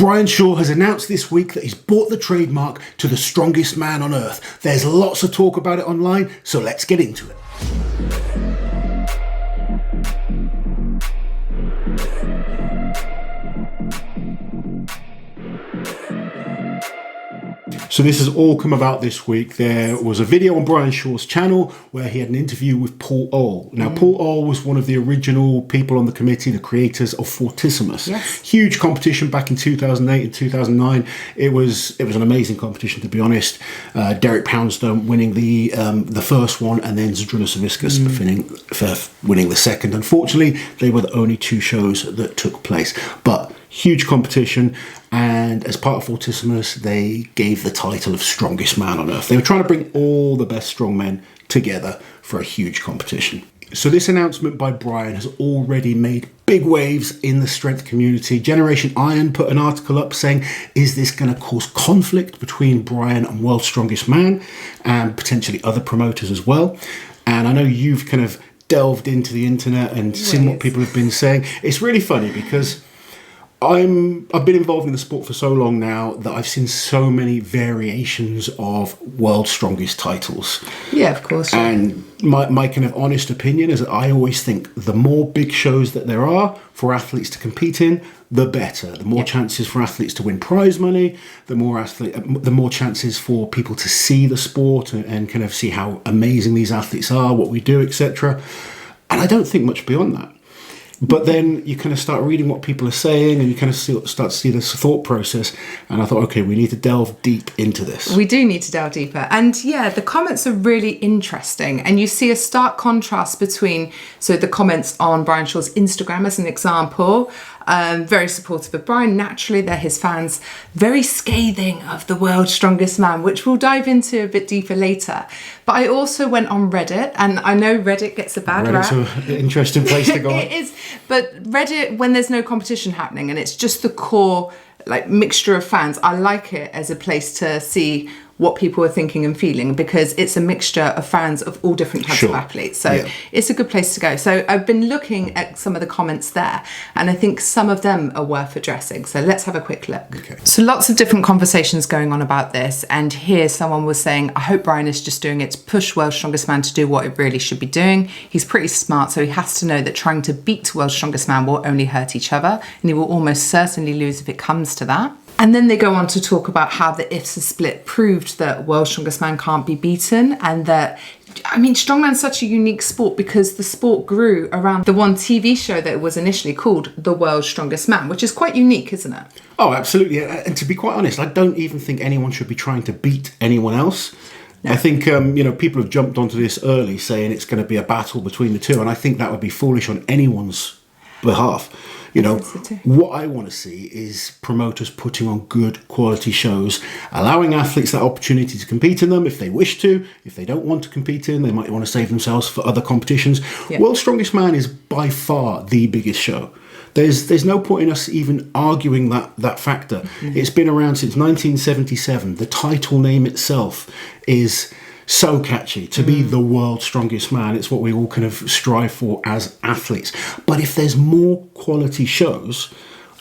Brian Shaw has announced this week that he's bought the trademark to the strongest man on earth. There's lots of talk about it online, so let's get into it. So this has all come about this week. There was a video on Brian Shaw's channel where he had an interview with Paul Ohl. Now, Paul Ohl was one of the original people on the committee, the creators of Fortissimus. Yes. Huge competition back in 2008 and 2009. It was an amazing competition, to be honest. Derek Poundstone winning the first one, and then Zdrunas Savickas winning the second. Unfortunately, they were the only two shows that took place. But huge competition, and as part of Fortissimus, they gave the title of strongest man on earth. They were trying to bring all the best strongmen together for a huge competition. So this announcement by Brian has already made big waves in the strength community. Generation Iron put an article up saying, is this going to cause conflict between Brian and World's Strongest Man, and potentially other promoters as well? And I know you've kind of delved into the internet and seen what people have been saying. It's really funny because I've been involved in the sport for so long now that I've seen so many variations of world's strongest titles. Yeah, of course. And my kind of honest opinion is that I always think the more big shows that there are for athletes to compete in, the better. The more chances for athletes to win prize money, the more chances for people to see the sport and kind of see how amazing these athletes are, what we do, etc. And I don't think much beyond that. But then you kind of start reading what people are saying, and you kind of start to see this thought process. And I thought, okay, we need to delve deep into this. We do need to delve deeper. And yeah, the comments are really interesting. And you see a stark contrast between, so the comments on Brian Shaw's Instagram as an example, very supportive of Brian. Naturally, they're his fans. Very scathing of the world's strongest man, which we'll dive into a bit deeper later. But I also went on Reddit, and I know Reddit gets a bad rap. Reddit's an interesting place to go. It is. But Reddit, when there's no competition happening and it's just the core mixture of fans, I like it as a place to see what people are thinking and feeling, because it's a mixture of fans of all different types of athletes. So it's a good place to go. So I've been looking at some of the comments there, and I think some of them are worth addressing. So let's have a quick look. Okay. So lots of different conversations going on about this. And here someone was saying, I hope Brian is just doing it to push World's Strongest Man to do what it really should be doing. He's pretty smart, so he has to know that trying to beat World's Strongest Man will only hurt each other, and he will almost certainly lose if it comes to that. And then they go on to talk about how the IFSA split proved that World's Strongest Man can't be beaten, and that, I mean, strongman's such a unique sport because the sport grew around the one TV show that was initially called The World's Strongest Man, which is quite unique, isn't it? Oh, absolutely. And to be quite honest, I don't even think anyone should be trying to beat anyone else. No. I think, people have jumped onto this early saying it's going to be a battle between the two, and I think that would be foolish on anyone's behalf. What I want to see is promoters putting on good quality shows, allowing athletes that opportunity to compete in them if they wish to. If they don't want to compete in, they might want to save themselves for other competitions. Yeah. World's Strongest Man is by far the biggest show. There's no point in us even arguing that factor. Mm-hmm. It's been around since 1977. The title name itself is so catchy, to be the world's strongest man. It's what we all kind of strive for as athletes. But if there's more quality shows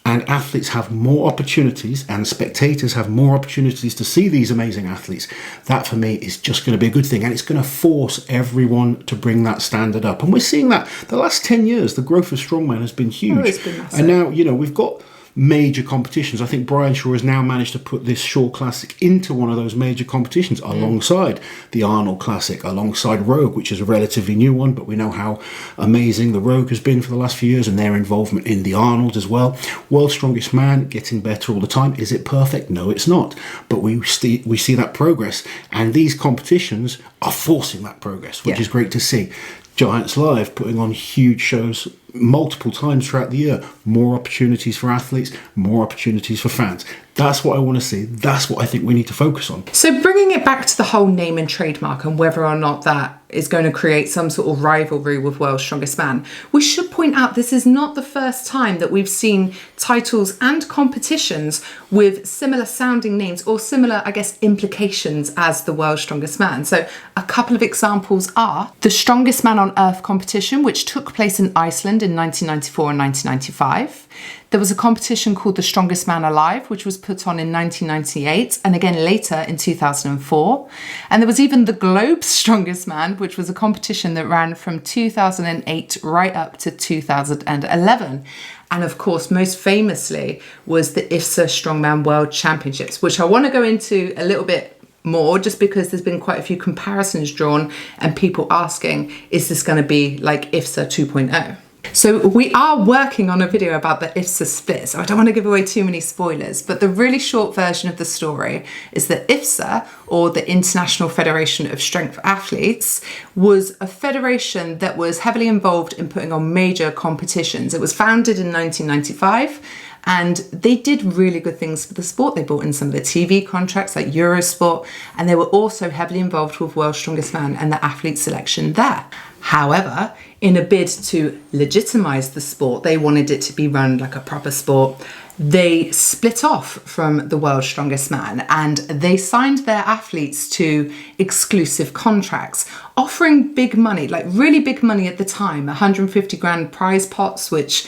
and athletes have more opportunities and spectators have more opportunities to see these amazing athletes, that for me is just going to be a good thing, and it's going to force everyone to bring that standard up. And we're seeing that the last 10 years, the growth of strongman has been huge. Oh, it's been massive. And now, we've got major competitions. I think Brian Shaw has now managed to put this Shaw Classic into one of those major competitions alongside the Arnold Classic, alongside Rogue, which is a relatively new one, but we know how amazing the Rogue has been for the last few years, and their involvement in the Arnold as well. World's Strongest Man getting better all the time. Is it perfect? No, it's not. But we see that progress, and these competitions are forcing that progress, which is great to see. Giants Live putting on huge shows multiple times throughout the year. More opportunities for athletes, more opportunities for fans. That's what I want to see. That's what I think we need to focus on. So bringing it back to the whole name and trademark and whether or not that is going to create some sort of rivalry with World's Strongest Man, we should point out this is not the first time that we've seen titles and competitions with similar sounding names or similar, I guess, implications as the World's Strongest Man. So a couple of examples are the Strongest Man on Earth competition, which took place in Iceland in 1994 and 1995. There was a competition called The Strongest Man Alive, which was put on in 1998 and again later in 2004. And there was even the Globe's Strongest Man, which was a competition that ran from 2008 right up to 2011. And of course, most famously was the IFSA Strongman World Championships, which I want to go into a little bit more just because there's been quite a few comparisons drawn and people asking, is this going to be like IFSA 2.0? So we are working on a video about the IFSA split, so I don't want to give away too many spoilers, but the really short version of the story is that IFSA, or the International Federation of Strength Athletes, was a federation that was heavily involved in putting on major competitions. It was founded in 1995, and they did really good things for the sport. They brought in some of the TV contracts like Eurosport, and they were also heavily involved with World's Strongest Man and the athlete selection there. However, in a bid to legitimize the sport, they wanted it to be run like a proper sport. They split off from the World's Strongest Man and they signed their athletes to exclusive contracts, offering big money, like really big money at the time, 150 grand prize pots, which,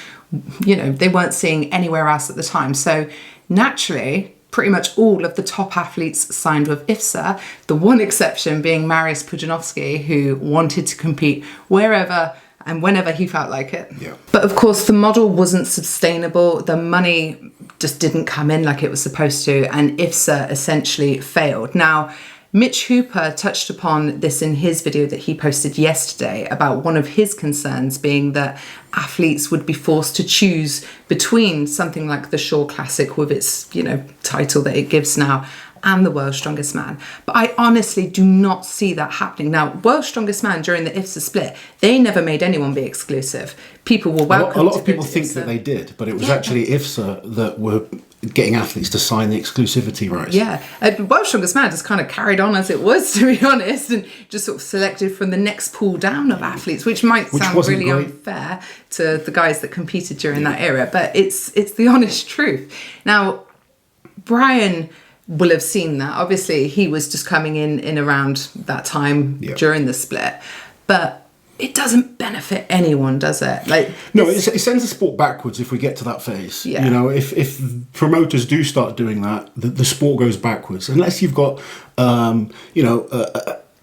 you know, they weren't seeing anywhere else at the time. So naturally, pretty much all of the top athletes signed with IFSA, the one exception being Mariusz Pudzianowski, who wanted to compete wherever and whenever he felt like it. Yeah. But of course, the model wasn't sustainable. The money just didn't come in like it was supposed to, and IFSA essentially failed. Now, Mitch Hooper touched upon this in his video that he posted yesterday about one of his concerns being that athletes would be forced to choose between something like the Shore Classic with its, you know, title that it gives now and the World's Strongest Man. But I honestly do not see that happening. Now, World's Strongest Man during the IFSA split, they never made anyone be exclusive. People were welcome. A lot of people think that they did, but it was actually IFSA that were getting athletes to sign the exclusivity rights. Yeah, World's Strongest Man just kind of carried on as it was, to be honest, and just sort of selected from the next pool down of athletes, which might sound really unfair to the guys that competed during that era, but it's the honest truth. Now, Brian will have seen that. Obviously, he was just coming in around that time during the split, but it doesn't benefit anyone, does it? Like, no, it sends the sport backwards if we get to that phase. Yeah. You know, if promoters do start doing that, the sport goes backwards. Unless you've got, you know,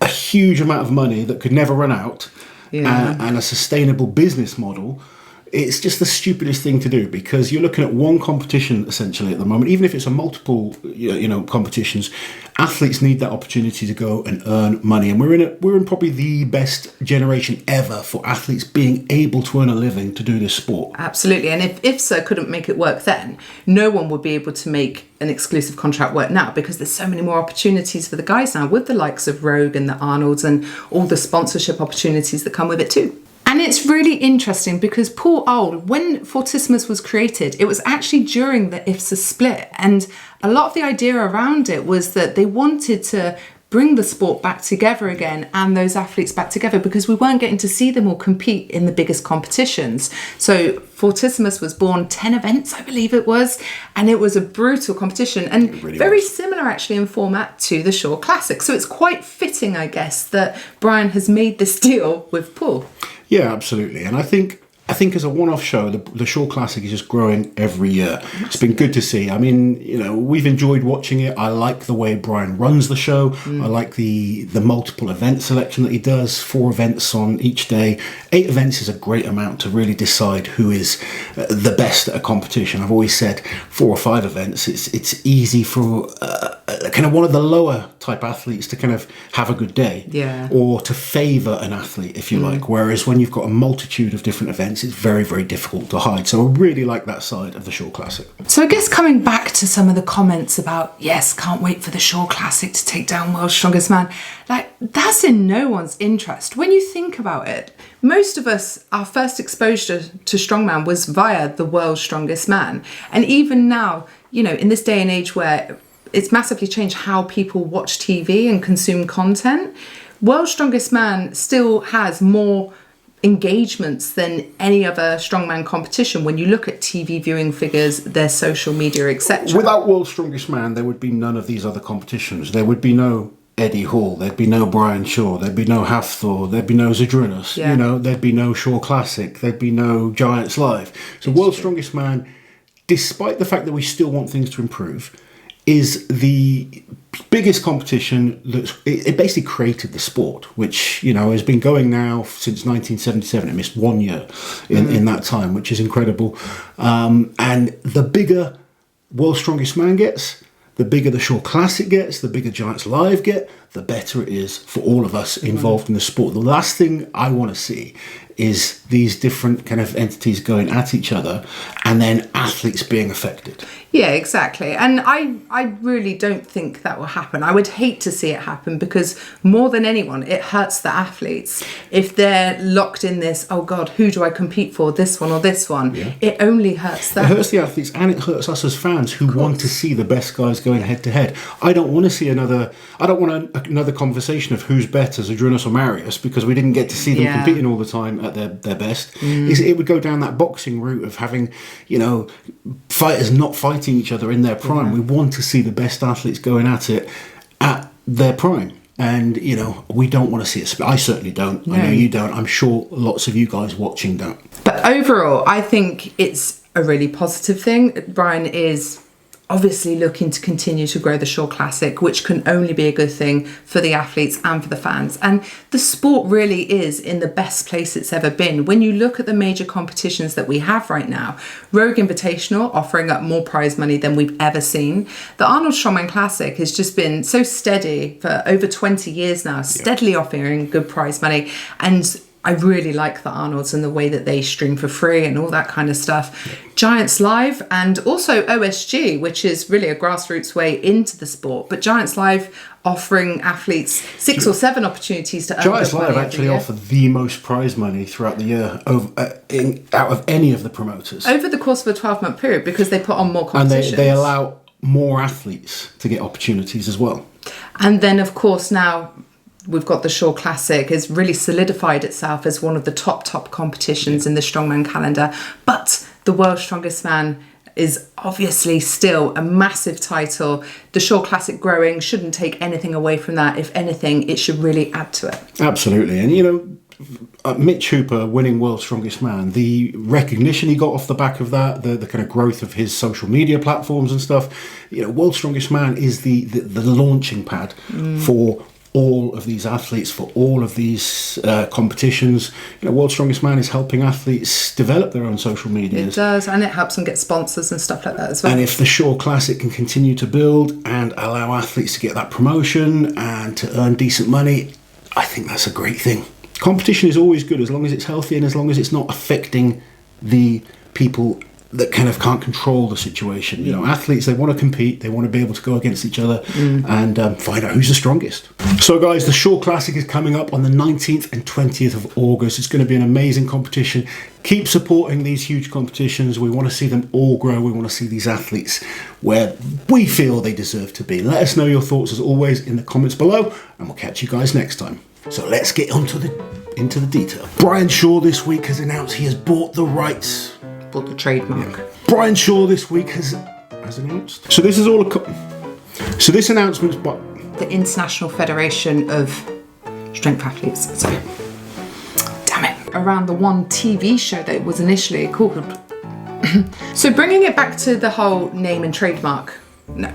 a huge amount of money that could never run out, and a sustainable business model. It's just the stupidest thing to do, because you're looking at one competition essentially at the moment. Even if it's a multiple, you know, competitions, athletes need that opportunity to go and earn money. And we're in probably the best generation ever for athletes being able to earn a living to do this sport. Absolutely. And if IFSA couldn't make it work then, no one would be able to make an exclusive contract work now, because there's so many more opportunities for the guys now with the likes of Rogue and the Arnolds and all the sponsorship opportunities that come with it too. And it's really interesting because Paul Old, when Fortissimus was created, it was actually during the IFSA split. And a lot of the idea around it was that they wanted to bring the sport back together again and those athletes back together, because we weren't getting to see them all compete in the biggest competitions. So Fortissimus was born 10 events, I believe it was, and it was a brutal competition and really very similar actually in format to the Shore Classic. So it's quite fitting, I guess, that Brian has made this deal with Paul. Yeah, absolutely. And I think as a one-off show, the Shore Classic is just growing every year. It's been good to see. I mean, you know, we've enjoyed watching it. I like the way Brian runs the show. I like the multiple event selection that he does, 4 events on each day. 8 events is a great amount to really decide who is the best at a competition. I've always said 4 or 5 events. It's easy for kind of one of the lower type athletes to kind of have a good day, or to favour an athlete, if you like. Whereas when you've got a multitude of different events, it's very, very difficult to hide. So I really like that side of the Shore Classic. So I guess coming back to some of the comments about, yes, can't wait for the Shore Classic to take down World's Strongest Man, like, that's in no one's interest. When you think about it, most of us, our first exposure to strongman was via the World's Strongest Man. And even now, you know, in this day and age where it's massively changed how people watch TV and consume content, World's Strongest Man still has more engagements than any other strongman competition when you look at TV viewing figures, their social media, etc. Without World's Strongest Man, there would be none of these other competitions. There would be no Eddie Hall, there'd be no Brian Shaw, there'd be no Hafthor, there'd be no Zydrunas, you know, there'd be no Shore Classic, there'd be no Giants Live. So World's Strongest Man despite the fact that we still want things to improve, is the biggest competition that it basically created the sport, which, you know, has been going now since 1977. It missed 1 year in that time, which is incredible. And the bigger World's Strongest Man gets, the bigger the Shaw Classic gets, the bigger Giants Live get, the better it is for all of us involved in the sport. The last thing I want to see is these different kind of entities going at each other and then athletes being affected. Yeah, exactly. And I really don't think that will happen. I would hate to see it happen because more than anyone, it hurts the athletes. If they're locked in this, oh God, who do I compete for, this one or this one? Yeah. It only hurts them. It hurts the athletes and it hurts us as fans who want to see the best guys going head to head. I don't want to see another conversation of who's better, Zydrunas or Marius, because we didn't get to see them competing all the time at their best. It would go down that boxing route of having, you know, fighters not fighting each other in their prime. We want to see the best athletes going at it at their prime. And, you know, we don't want to see it. I certainly don't. No. I know you don't. I'm sure lots of you guys watching don't. But overall, I think it's a really positive thing. Brian is obviously looking to continue to grow the Shaw Classic, which can only be a good thing for the athletes and for the fans. And the sport really is in the best place it's ever been. When you look at the major competitions that we have right now, Rogue Invitational offering up more prize money than we've ever seen. The Arnold Strongman Classic has just been so steady for over 20 years now, steadily offering good prize money. And I really like the Arnolds and the way that they stream for free and all that kind of stuff. Giants Live and also OSG, which is really a grassroots way into the sport. But Giants Live offering athletes 6 or 7 opportunities to earn Giants Live actually offer the most prize money throughout the year out of any of the promoters. Over the course of a 12-month period, because they put on more competitions. And they allow more athletes to get opportunities as well. And then, of course, now we've got the Shaw Classic has really solidified itself as one of the top competitions in the strongman calendar. But the World's Strongest Man is obviously still a massive title. The Shaw Classic growing shouldn't take anything away from that. If anything, it should really add to it. Absolutely. And, you know, Mitch Hooper winning World's Strongest Man, the recognition he got off the back of that, the kind of growth of his social media platforms and stuff, you know, World's Strongest Man is the launching pad for all of these athletes, for all of these competitions. You know, World's Strongest Man is helping athletes develop their own social media. It does, and it helps them get sponsors and stuff like that as well. And if the Shaw Classic can continue to build and allow athletes to get that promotion and to earn decent money, I think that's a great thing. Competition is always good as long as it's healthy and as long as it's not affecting the people that kind of can't control the situation. You know, athletes, they want to compete, they want to be able to go against each other and find out who's the strongest. So guys, the Shaw Classic is coming up on the 19th and 20th of August. It's going to be an amazing competition. Keep supporting these huge competitions. We want to see them all grow. We want to see these athletes where we feel they deserve to be. Let us know your thoughts as always in the comments below, and we'll catch you guys next time. So let's get into the detail. Brian Shaw this week has announced he has bought the rights. Bought the trademark. Yeah. Brian Shaw this week has announced. So this is all so this announcement's by the International Federation of Strength Athletes. So, damn it. Around the one TV show that it was initially called. So bringing it back to the whole name and trademark. No.